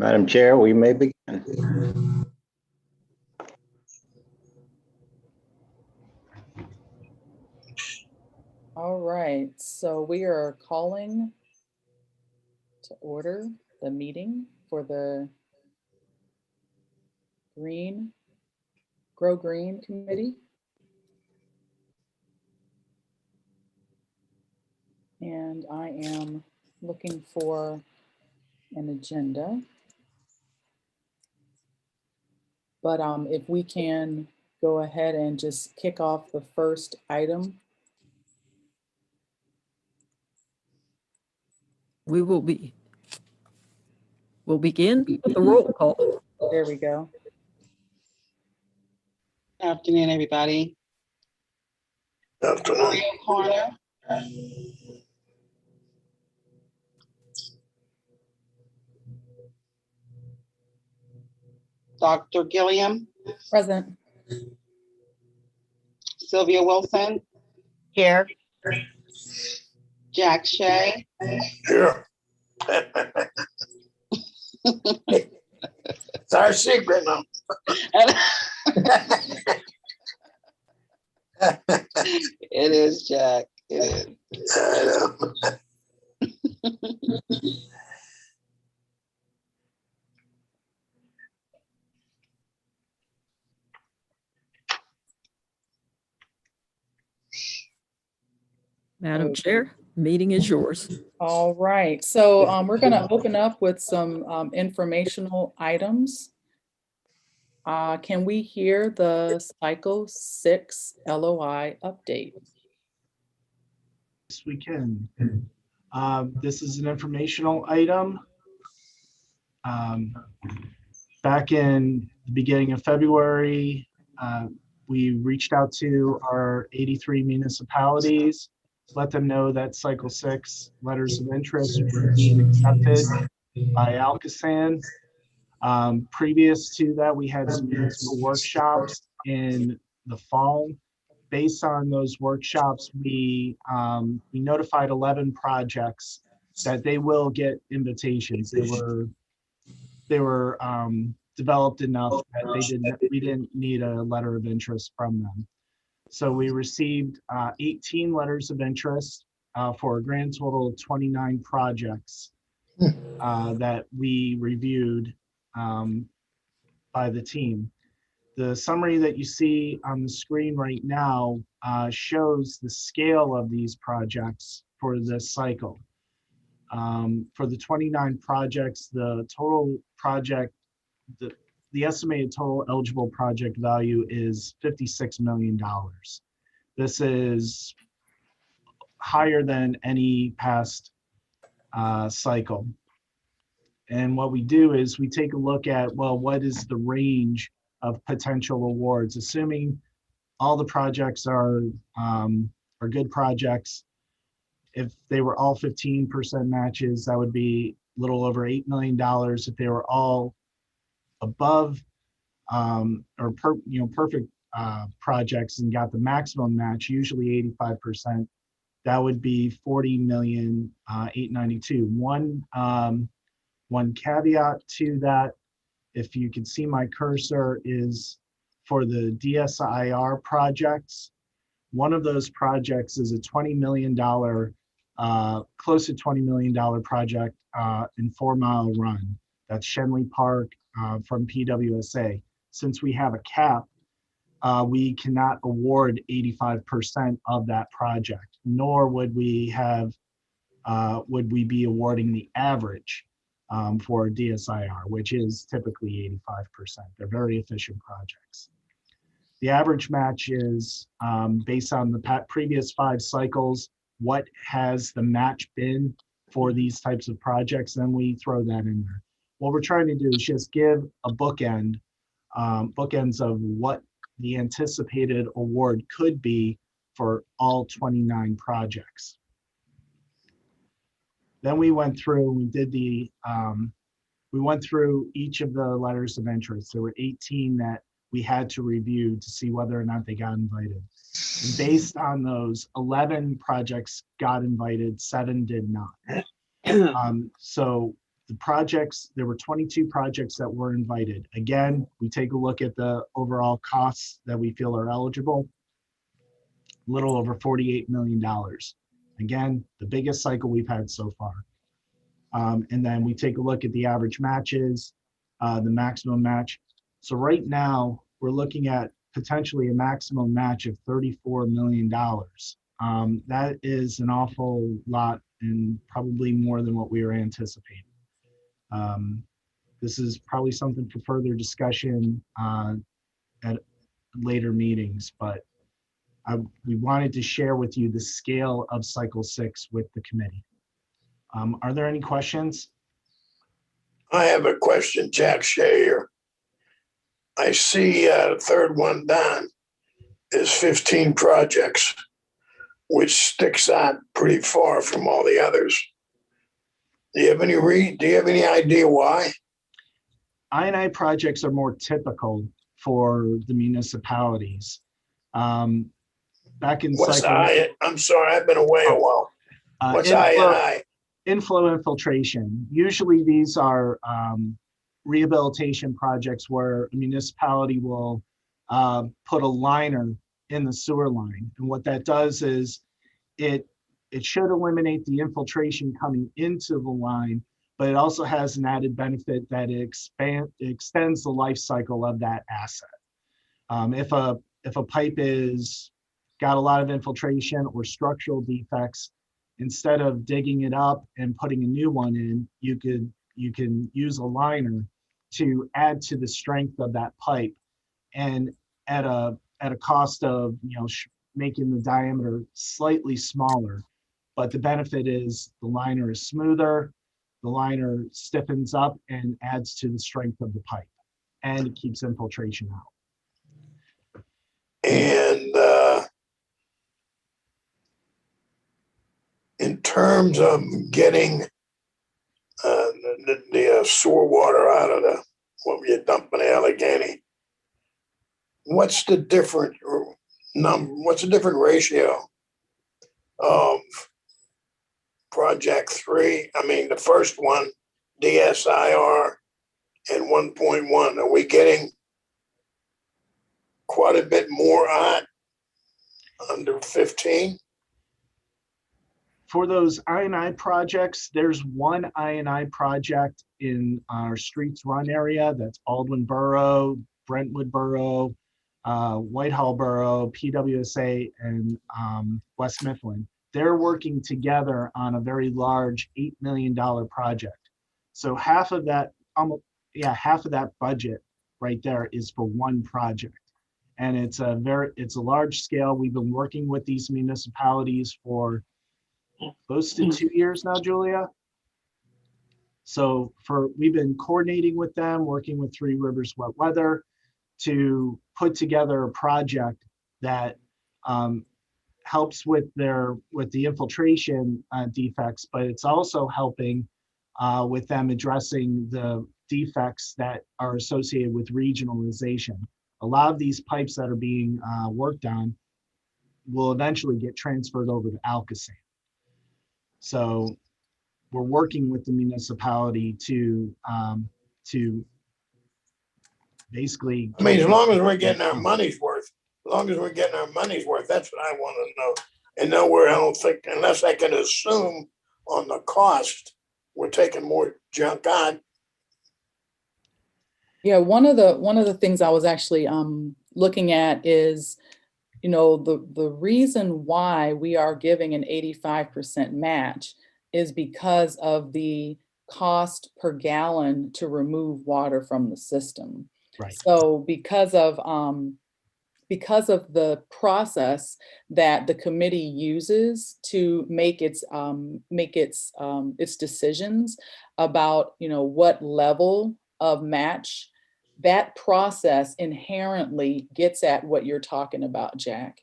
Madam Chair, we may begin. All right, so we are calling to order the meeting for the GROW Green Committee. And I am looking for an agenda. But if we can go ahead and just kick off the first item. We'll begin with the roll call. There we go. Good afternoon, everybody. Good afternoon. Corner. Dr. Gilliam. Present. Sylvia Wilson. Here. Jack Shea. Here. It's our secret now. It is Jack. It is. Madam Chair, meeting is yours. All right, so we're going to open up with some informational items. Can we hear the Cycle 6 LOI update? Yes, we can. This is an informational item. Back in the beginning of February, we reached out to our 83 municipalities, let them know that Cycle 6 letters of interest were being accepted by ALCOSAN. Previous to that, we had some municipal workshops in the fall. Based on those workshops, we notified 11 projects that they will get invitations. They were developed enough that we didn't need a letter of interest from them. So we received 18 letters of interest for a grand total of 29 projects that we reviewed by the team. The summary that you see on the screen right now shows the scale of these projects for this cycle. For the 29 projects, the total project, the estimated total eligible project value is $56 million. This is higher than any past cycle. And what we do is we take a look at, well, what is the range of potential awards, assuming all the projects are good projects. If they were all 15% matches, that would be a little over $8 million. If they were all above perfect projects and got the maximum match, usually 85%, that would be $40,892,000. One caveat to that, if you can see my cursor, is for the DSIR projects. One of those projects is a $20 million, close to $20 million project in 4 Mile Run. That's Shenley Park from PWSA. Since we have a cap, we cannot award 85% of that project, nor would we be awarding the average for DSIR, which is typically 85%. They're very efficient projects. The average match is based on the previous 5 cycles, what has the match been for these types of projects, then we throw that in there. What we're trying to do is just give a bookends of what the anticipated award could be for all 29 projects. Then we went through, we went through each of the letters of interest. There were 18 that we had to review to see whether or not they got invited. And based on those, 11 projects got invited, 7 did not. So the projects, there were 22 projects that were invited. Again, we take a look at the overall costs that we feel are eligible. A little over $48 million. Again, the biggest cycle we've had so far. And then we take a look at the average matches, the maximum match. So right now, we're looking at potentially a maximum match of $34 million. That is an awful lot and probably more than what we were anticipating. This is probably something for further discussion at later meetings, but we wanted to share with you the scale of cycle 6 with the committee. Are there any questions? I have a question, Jack Shayer. I see the third one down is 15 projects, which sticks out pretty far from all the others. Do you have any idea why? I&I projects are more typical for the municipalities. Back in What's cycle, I'm sorry, I've been away a while. What's I&I? inflow infiltration. Usually these are rehabilitation projects where a municipality will put a liner in the sewer line. And what that does is it should eliminate the infiltration coming into the line, but it also has an added benefit that it extends the life cycle of that asset. If a pipe is got a lot of infiltration or structural defects, instead of digging it up and putting a new one in, you can use a liner to add to the strength of that pipe, and at a cost of making the diameter slightly smaller. But the benefit is the liner is smoother, the liner stiffens up and adds to the strength of the pipe, and it keeps infiltration out. And in terms of getting the sewer water out of what you're dumping in Allegheny, what's the different what's the different ratio of project 3? I mean, the first one, DSIR, and 1.1. Are we getting quite a bit more on under 15? For those I&I projects, there's one I&I project in our Streets Run area. That's Baldwin Borough, Brentwood Borough, Whitehall Borough, PWSA, and West Mifflin. They're working together on a very large $8 million project. So half of that budget right there is for one project. And it's a large scale. We've been working with these municipalities for close to 2 years now, Julia. So we've been coordinating with them, working with Three Rivers Wet Weather to put together a project that helps with the infiltration defects, but it's also helping with them addressing the defects that are associated with regionalization. A lot of these pipes that are being worked on will eventually get transferred over to ALCOSAN. So we're working with the municipality to basically. I mean, as long as we're getting our money's worth, that's what I want to know. And nowhere, I don't think, unless I can assume on the cost, we're taking more junk on. Yeah, one of the things I was actually looking at is, the reason why we are giving an 85% match is because of the cost per gallon to remove water from the system. Right. So because of the process that the committee uses to make its decisions about what level of match, that process inherently gets at what you're talking about, Jack.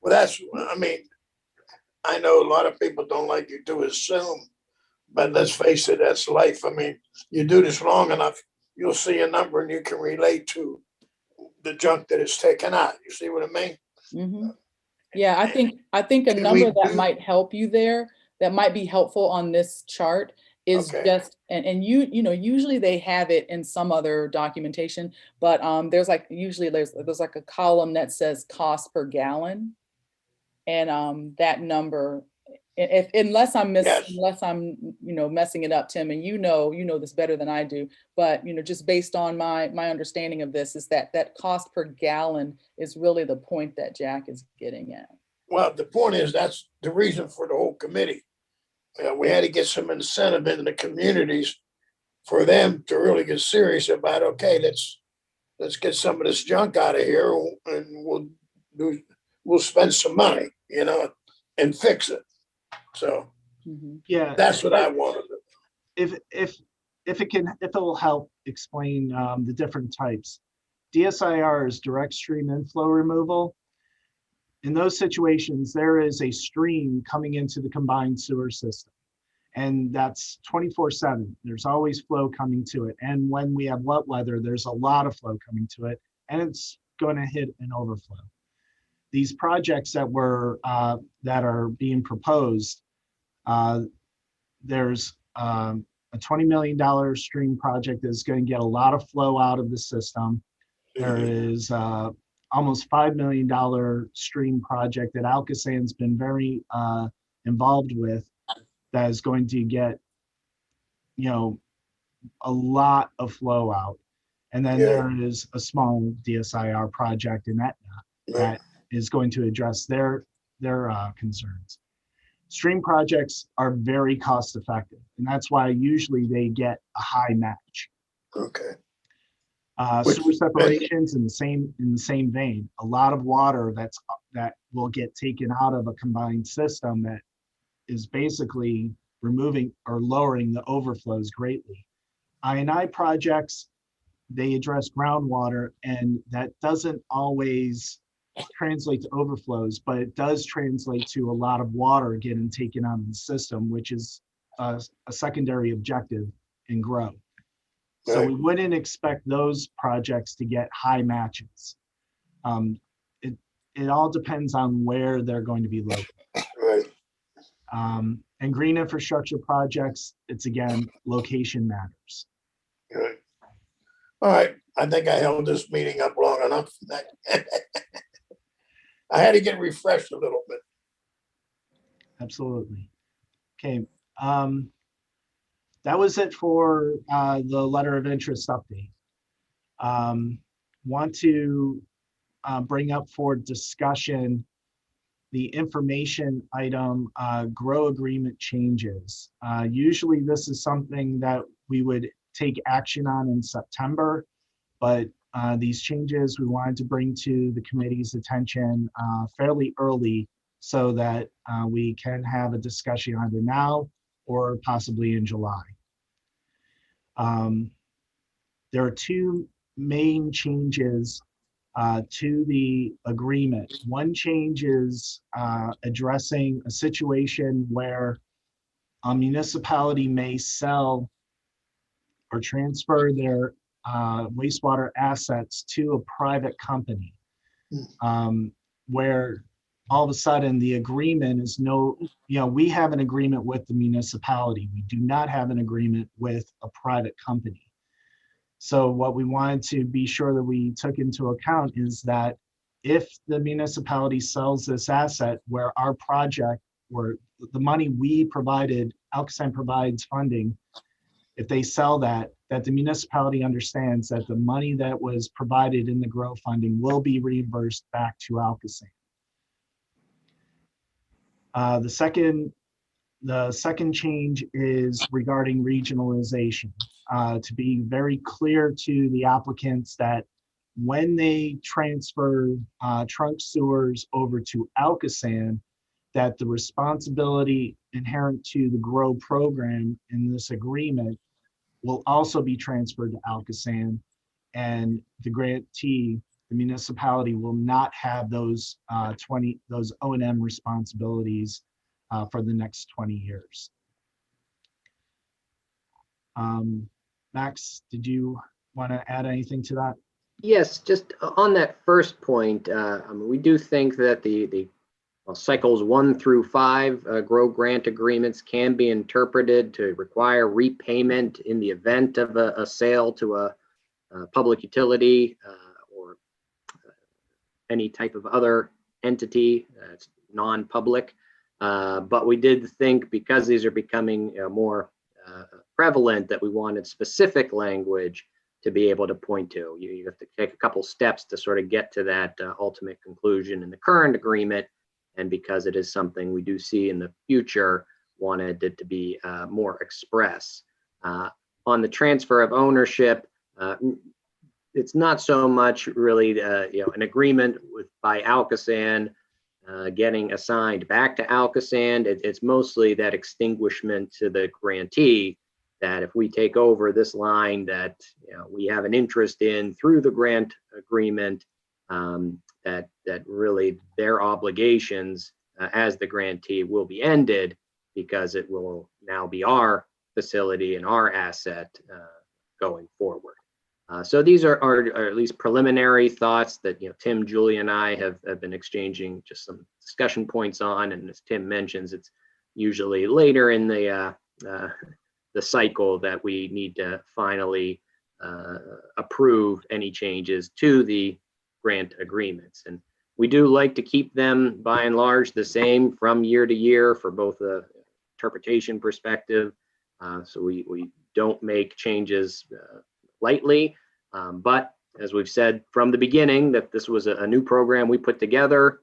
Well, I know a lot of people don't like you to assume, but let's face it, that's life. I mean, you do this long enough, you'll see a number and you can relate to the junk that is taken out. You see what I mean? Mm-hmm. Yeah, I think a number that might help you there, that might be helpful on this chart, is Okay. just, and you know, usually they have it in some other documentation, but there's like, usually there's like a column that says cost per gallon. And that number, if Yes. unless I'm, you know, messing it up, Tim, and you know this better than I do, but you know, just based on my understanding of this, is that cost per gallon is really the point that Jack is getting at. Well, the point is, that's the reason for the whole committee. We had to get some incentive in the communities for them to really get serious about, okay, let's get some of this junk out of here, and we'll spend some money, you know, and fix it. So Mhm. Yeah, that's what I wanted. if it will help explain the different types. DSIR is direct stream inflow removal. In those situations, there is a stream coming into the combined sewer system, and that's 24/7. There's always flow coming to it. And when we have wet weather, there's a lot of flow coming to it, and it's going to hit an overflow. These projects that are being proposed, there's a $20 million stream project that's going to get a lot of flow out of the system. There is almost $5 million stream project that ALCOSAN's been very involved with, that is going to get, you know, a lot of flow out. And then Yeah. there is a small DSIR project in that is going to address their concerns. Stream projects are very cost effective, and that's why usually they get a high match. Okay. Sewer separations in the same vein. A lot of water that will get taken out of a combined system that is basically removing or lowering the overflows greatly. I&I projects, they address groundwater, and that doesn't always translate to overflows, but it does translate to a lot of water getting taken out of the system, which is a secondary objective in GROW. So Right. we wouldn't expect those projects to get high matches. It all depends on where they're going to be located. Right. And green infrastructure projects, it's again, location matters. Right. All right. I think I held this meeting up long enough. I had to get refreshed a little bit. Absolutely. Okay. That was it for the letter of interest update. Want to bring up for discussion the information item, GROW agreement changes. Usually this is something that we would take action on in September, but these changes we wanted to bring to the committee's attention fairly early, so that we can have a discussion either now or possibly in July. There are two main changes to the agreement. One change is addressing a situation where a municipality may sell or transfer their wastewater assets to a private company, where all of a sudden the agreement is we have an agreement with the municipality. We do not have an agreement with a private company. So what we wanted to be sure that we took into account is that if the municipality sells this asset, where our project, where the money we provided, ALCOSAN provides funding, if they sell that the municipality understands that the money that was provided in the GROW funding will be reimbursed back to ALCOSAN. The second change is regarding regionalization. To be very clear to the applicants that when they transfer trunk sewers over to ALCOSAN, that the responsibility inherent to the GROW program in this agreement will also be transferred to ALCOSAN, and the grantee, the municipality, will not have those O&M responsibilities for the next 20 years. Max, did you want to add anything to that? Yes, just on that first point, we do think that the Well, cycles 1 through 5 GROW grant agreements can be interpreted to require repayment in the event of a sale to a public utility or any type of other entity that's non-public. But we did think, because these are becoming more prevalent, that we wanted specific language to be able to point to. You have to take a couple steps to sort of get to that ultimate conclusion in the current agreement. And because it is something we do see in the future, wanted it to be more express. On the transfer of ownership, it's not so much really an agreement by ALCOSAN getting assigned back to ALCOSAN. It's mostly that extinguishment to the grantee, that if we take over this line that we have an interest in through the grant agreement, that really their obligations as the grantee will be ended, because it will now be our facility and our asset going forward. So these are at least preliminary thoughts that Tim, Julie, and I have been exchanging just some discussion points on. And as Tim mentions, it's usually later in the cycle that we need to finally approve any changes to the grant agreements. And we do like to keep them by and large the same from year to year for both the interpretation perspective. So we don't make changes lightly. But as we've said from the beginning, that this was a new program we put together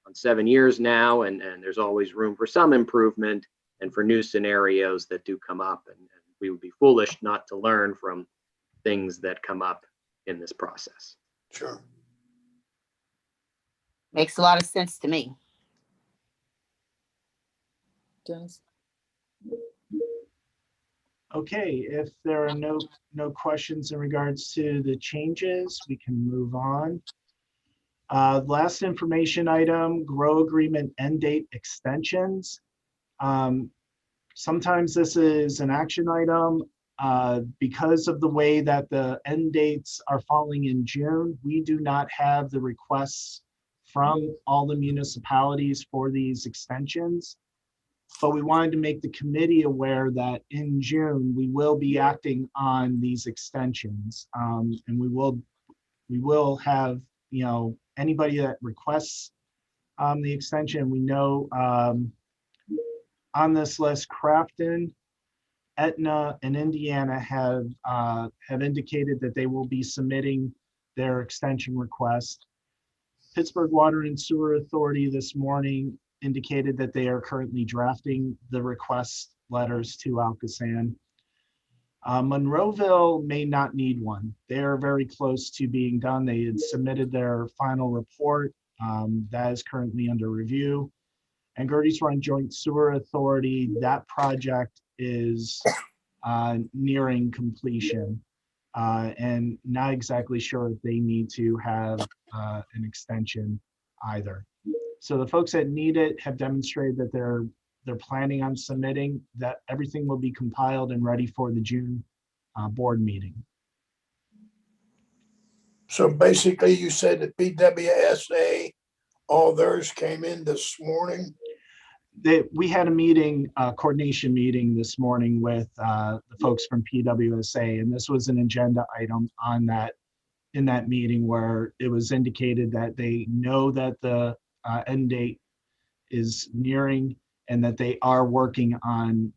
on 7 years now, and there's always room for some improvement and for new scenarios that do come up. And we would be foolish not to learn from things that come up in this process. Sure. Makes a lot of sense to me. Dennis? Okay, if there are no questions in regards to the changes, we can move on. Last information item, GROW agreement end date extensions. Sometimes this is an action item. Because of the way that the end dates are falling in June, we do not have the requests from all the municipalities for these extensions. But we wanted to make the committee aware that in June, we will be acting on these extensions. And we will have, anybody that requests the extension, we know on this list, Crafton, Etna, and Indiana have indicated that they will be submitting their extension request. Pittsburgh Water and Sewer Authority this morning indicated that they are currently drafting the request letters to ALCOSAN. Monroeville may not need one. They are very close to being done. They had submitted their final report. That is currently under review. And Gertie's Run Joint Sewer Authority, that project is nearing completion. And not exactly sure if they need to have an extension either. So the folks that need it have demonstrated that they're planning on submitting, that everything will be compiled and ready for the June board meeting. So basically you said that PWSA, all theirs came in this morning? We had a meeting, coordination meeting this morning with the folks from PWSA, and this was an agenda item on that, in that meeting, where it was indicated that they know that the end date is nearing and that they are working on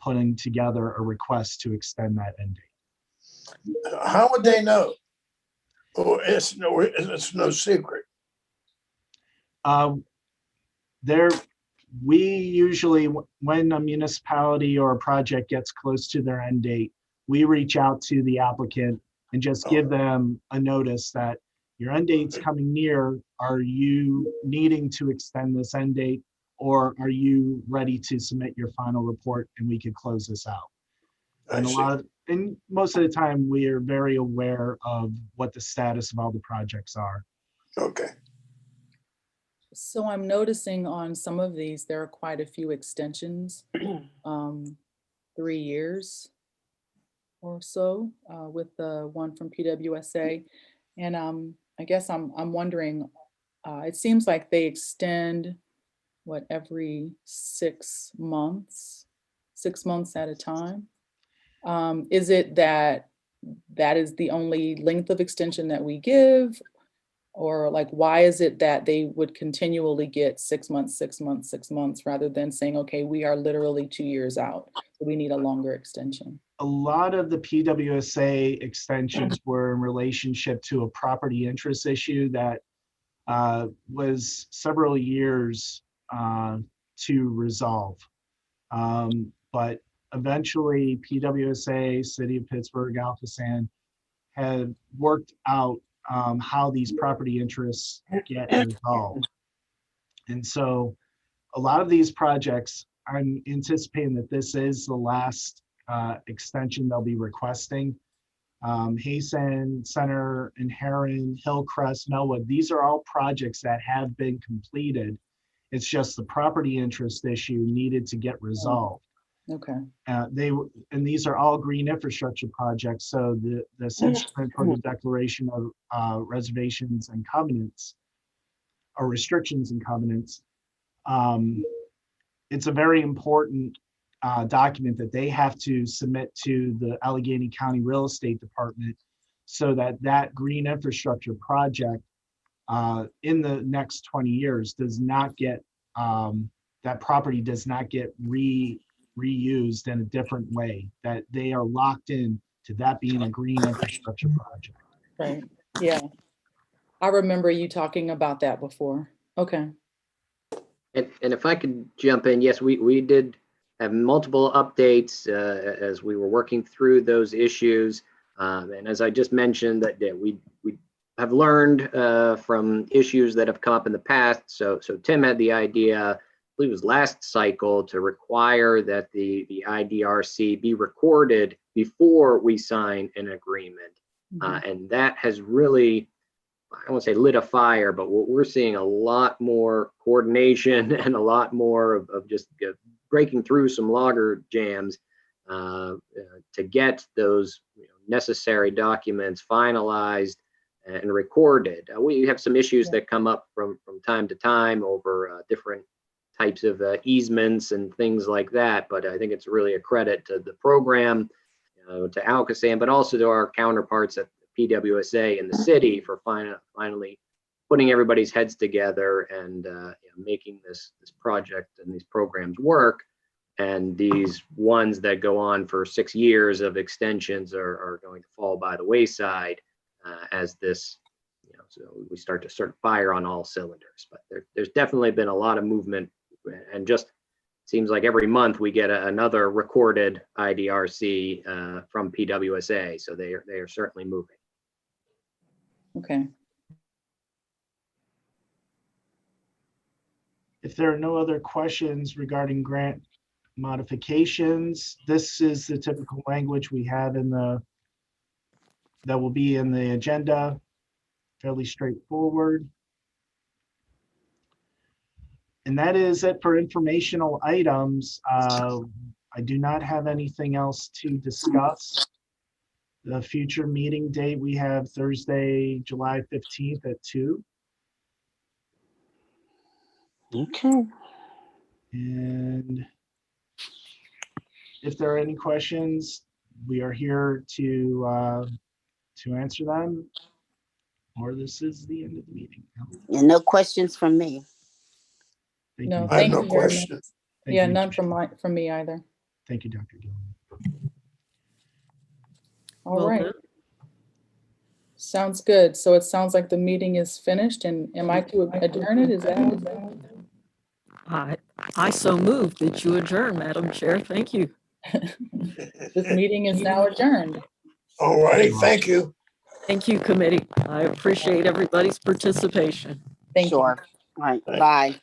putting together a request to extend that end date. How would they know? Oh, it's no secret. We usually, when a municipality or a project gets close to their end date, we reach out to the applicant and just give them a notice that your end date's coming near. Are you needing to extend this end date, or are you ready to submit your final report and we could close this out? And most of the time, we are very aware of what the status of all the projects are. Okay. So I'm noticing on some of these, there are quite a few extensions, 3 years or so, with the one from PWSA. And I guess I'm wondering, it seems like they extend every 6 months, 6 months at a time. Is it that is the only length of extension that we give? Or like, why is it that they would continually get 6 months, 6 months, 6 months, rather than saying, okay, we are literally 2 years out, so we need a longer extension? A lot of the PWSA extensions were in relationship to a property interest issue that was several years to resolve. But eventually PWSA, City of Pittsburgh, ALCOSAN had worked out how these property interests get resolved. And so a lot of these projects, I'm anticipating that this is the last extension they'll be requesting. Haysen Center and Heron, Hillcrest, Melwood, these are all projects that have been completed. It's just the property interest issue needed to get resolved. Okay. And these are all green infrastructure projects. So this instrument for the declaration of reservations and covenants, or restrictions and covenants, it's a very important document that they have to submit to the Allegheny County Real Estate Department, so that that green infrastructure project in the next 20 years does not get, that property does not get reused in a different way, that they are locked in to that being a green infrastructure project. Right. Yeah. I remember you talking about that before. Okay. And if I could jump in, yes, we did have multiple updates as we were working through those issues. And as I just mentioned, that we have learned from issues that have come up in the past. So Tim had the idea, I believe it was last cycle, to require that the IDRC be recorded before we sign an agreement. And that has really, I won't say lit a fire, but we're seeing a lot more coordination and a lot more of just breaking through some logger jams to get those necessary documents finalized and recorded. We have some issues that come up from time to time over different types of easements and things like that, but I think it's really a credit to the program, to ALCOSAN, but also to our counterparts at PWSA in the city for finally putting everybody's heads together and making this project and these programs work. And these ones that go on for 6 years of extensions are going to fall by the wayside as this, so we start to fire on all cylinders. But there's definitely been a lot of movement, and just seems like every month we get another recorded IDRC from PWSA. So they are certainly moving. Okay. If there are no other questions regarding grant modifications, this is the typical language we have that will be in the agenda. Fairly straightforward. And that is it for informational items. I do not have anything else to discuss. The future meeting date, we have Thursday, July 15th at 2. Okay. And if there are any questions, we are here to answer them, or this is the end of the meeting. And no questions from me. Thank No, you. I have thank no you very much. question. Thank Yeah, you. none from me either. Thank you, Dr. Gilliam. All Well right. done. Sounds good. So it sounds like the meeting is finished, and am I to adjourn it? Is that? I so moved that you adjourn, Madam Chair. Thank you. This meeting is now adjourned. All righty, thank you. Thank you, committee. I appreciate everybody's participation. Thank you. Sure. All right, Thank- bye.